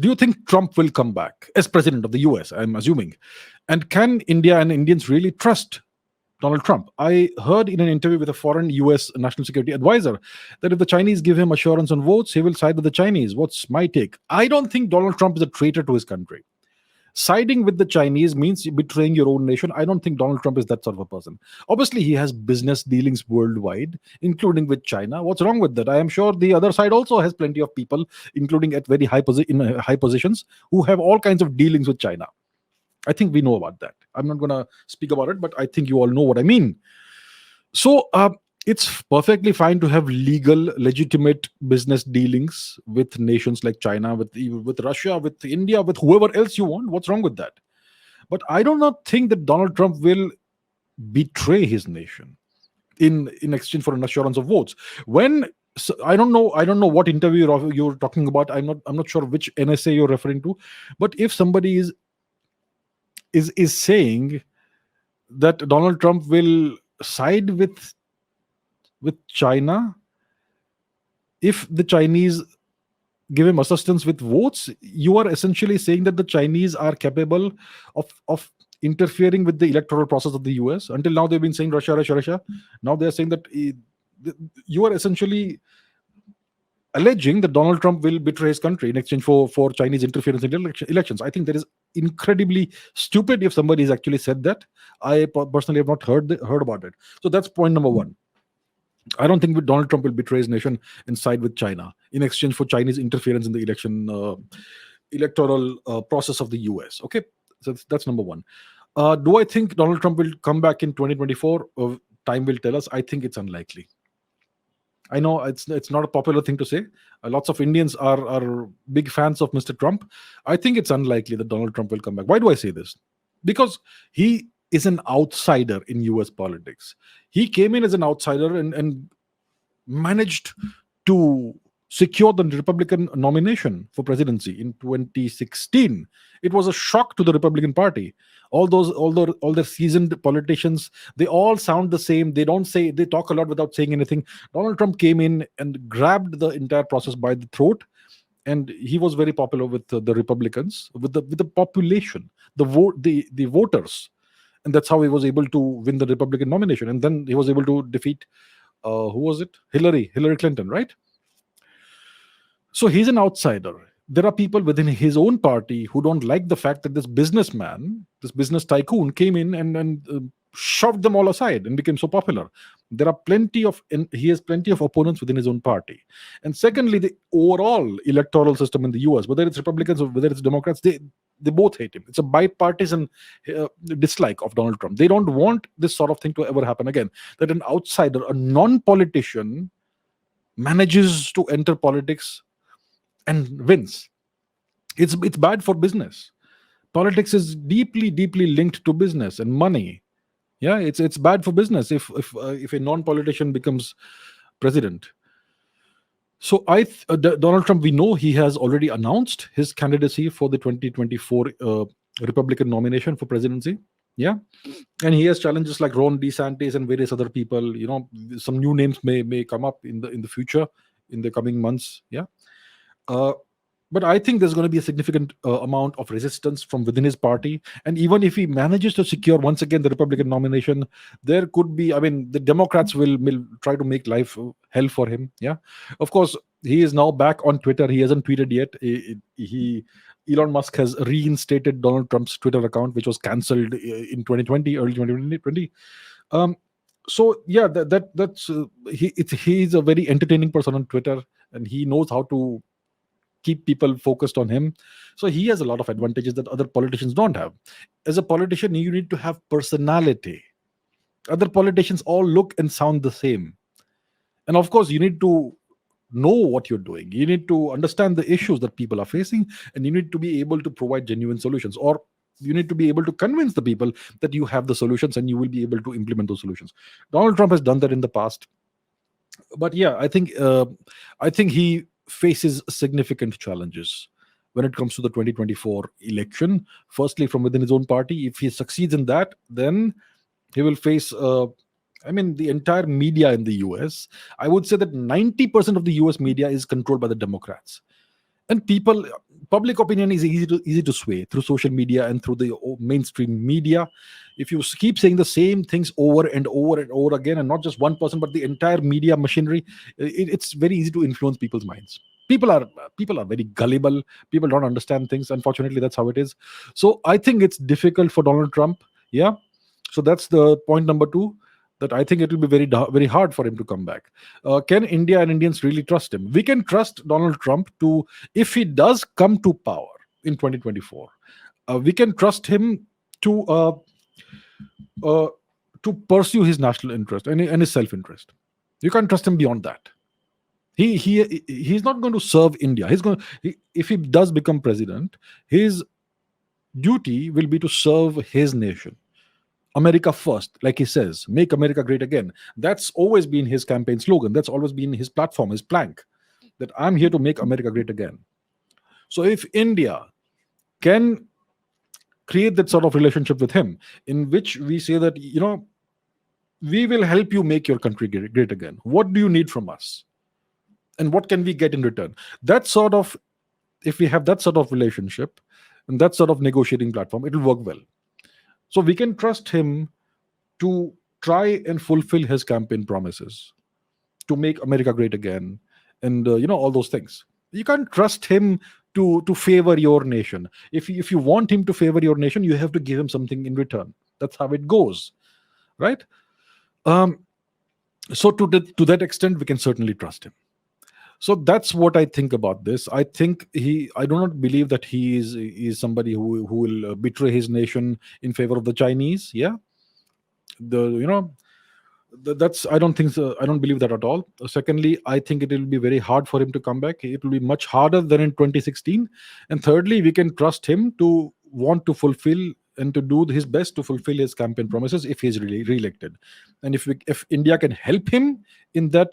Do you think Trump will come back as president of the US? I'm assuming. And can India and Indians really trust Donald Trump? I heard in an interview with a foreign US national security advisor that if the Chinese give him assurance on votes, he will side with the Chinese. What's my take? I don't think Donald Trump is a traitor to his country. Siding with the Chinese means betraying your own nation. I don't think Donald Trump is that sort of a person. Obviously, he has business dealings worldwide, including with China. What's wrong with that? I am sure the other side also has plenty of people, including at very high positions, who have all kinds of dealings with China. I think we know about that. I'm not going to speak about it, but I think you all know what I mean. So it's perfectly fine to have legal, legitimate business dealings with nations like China, with Russia, with India, with whoever else you want. What's wrong with that? But I do not think that Donald Trump will betray his nation in exchange for an assurance of votes. When so I don't know what interview you're talking about. I'm not sure which NSA you're referring to. But if somebody is saying that Donald Trump will side with China if the Chinese give him assistance with votes, you are essentially saying that the Chinese are capable of interfering with the electoral process of the US. Until now, they've been saying Russia, Russia, Russia. Now they're saying that you are essentially alleging that Donald Trump will betray his country in exchange for Chinese interference in elections. I think that is incredibly stupid if somebody has actually said that. I personally have not heard about it. So that's point number one. I don't think Donald Trump will betray his nation and side with China in exchange for Chinese interference in the electoral process of the US. Okay, so that's number one. Do I think Donald Trump will come back in 2024? Time will tell us. I think it's unlikely. I know it's not a popular thing to say. Lots of Indians are big fans of Mr. Trump. I think it's unlikely that Donald Trump will come back. Why do I say this? Because he is an outsider in US politics. He came in as an outsider and managed to secure the Republican nomination for presidency in 2016. It was a shock to the Republican Party. All the seasoned politicians, they all sound the same. They talk a lot without saying anything. Donald Trump came in and grabbed the entire process by the throat, and he was very popular with the Republicans, with the population, the voters, and that's how he was able to win the Republican nomination. And then he was able to defeat who was it? Hillary Clinton, right? So he's an outsider. There are people within his own party who don't like the fact that this businessman, this business tycoon, came in and shoved them all aside and became so popular. And he has plenty of opponents within his own party. And secondly, the overall electoral system in the US, whether it's Republicans or whether it's Democrats, they both hate him. It's a bipartisan dislike of Donald Trump. They don't want this sort of thing to ever happen again. That an outsider, a non-politician, manages to enter politics and wins. It's bad for business. Politics is deeply linked to business and money. Yeah, it's bad for business if a non-politician becomes president. So Donald Trump, we know he has already announced his candidacy for the 2024 Republican nomination for presidency. Yeah, and he has challenges like Ron DeSantis and various other people. Some new names may come up in the future, in the coming months. Yeah. But I think there's going to be a significant amount of resistance from within his party. And even if he manages to secure once again the Republican nomination, there could be, the Democrats will try to make life hell for him. Yeah. Of course, he is now back on Twitter. He hasn't tweeted yet. Elon Musk has reinstated Donald Trump's Twitter account, which was cancelled in 2020, early 2020. So yeah, he's a very entertaining person on Twitter, and he knows how to keep people focused on him. So he has a lot of advantages that other politicians don't have. As a politician, you need to have personality. Other politicians all look and sound the same. And of course, you need to know what you're doing. You need to understand the issues that people are facing, and you need to be able to provide genuine solutions, or you need to be able to convince the people that you have the solutions and you will be able to implement those solutions. Donald Trump has done that in the past. But yeah, I think he faces significant challenges when it comes to the 2024 election. Firstly, from within his own party. If he succeeds in that, then he will face the entire media in the US. I would say that 90% of the US media is controlled by the Democrats. And people, public opinion is easy to sway through social media and through the mainstream media. If you keep saying the same things over and over and over again, and not just one person but the entire media machinery, it's very easy to influence people's minds. People are very gullible. People don't understand things. Unfortunately, that's how it is. So I think it's difficult for Donald Trump. Yeah. So that's the point number two, that I think it will be very hard for him to come back. Can India and Indians really trust him? We can trust Donald Trump to, if he does come to power in 2024, we can trust him to uh, uh, to pursue his national interest and his self interest. You can't trust him beyond that. He's not going to serve India. If he does become president, his duty will be to serve his nation. America first, like he says, make America great again. That's always been his campaign slogan. That's always been his platform, his plank, that I'm here to make America great again. So if India can create that sort of relationship with him, in which we say that, we will help you make your country great again. What do you need from us? And what can we get in return? That sort of, if we have that sort of relationship and that sort of negotiating platform, it will work well. So we can trust him to try and fulfill his campaign promises to make America great again, and all those things. You can't trust him to favor your nation. If you want him to favor your nation, you have to give him something in return. That's how it goes, right? Um, so to that extent, we can certainly trust him. So that's what I think about this. I do not believe that he is somebody who will betray his nation in favor of the Chinese. Yeah, the you know that's I don't think so. I don't believe that at all. Secondly, I think it will be very hard for him to come back. It will be much harder than in 2016. And thirdly, we can trust him to want to fulfill and to do his best to fulfill his campaign promises if he is really re-elected. And if India can help him in that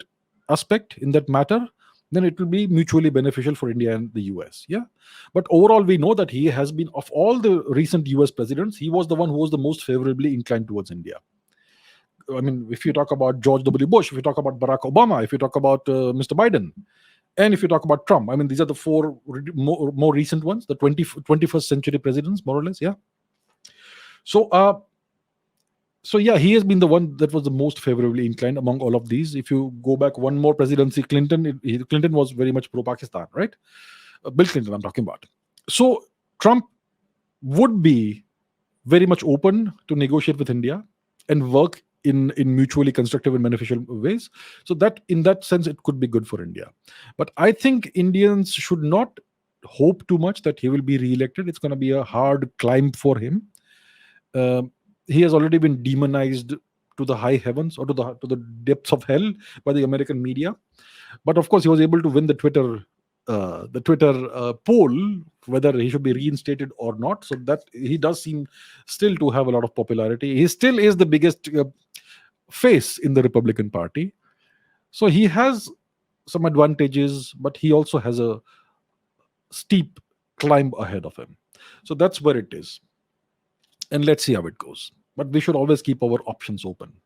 aspect, in that matter, then it will be mutually beneficial for India and the US. Yeah. But overall, we know that he has been, of all the recent US presidents, he was the one who was the most favorably inclined towards India. I mean, if you talk about George W. Bush, if you talk about Barack Obama, if you talk about Mr. Biden, and if you talk about Trump, I mean, these are the four more recent ones, the 21st century presidents, more or less. Yeah. So, yeah, he has been the one that was the most favorably inclined among all of these. If you go back one more presidency, Clinton was very much pro-Pakistan, right? Bill Clinton, I'm talking about. So Trump would be very much open to negotiate with India and work in mutually constructive and beneficial ways. So that in that sense, it could be good for India. But I think Indians should not hope too much that he will be re-elected. It's going to be a hard climb for him. He has already been demonized to the high heavens, or to the depths of hell, by the American media. But of course, he was able to win the Twitter poll whether he should be reinstated or not. So that he does seem still to have a lot of popularity. He still is the biggest face in the Republican Party. So he has some advantages, but he also has a steep climb ahead of him. So that's where it is. And let's see how it goes. But we should always keep our options open.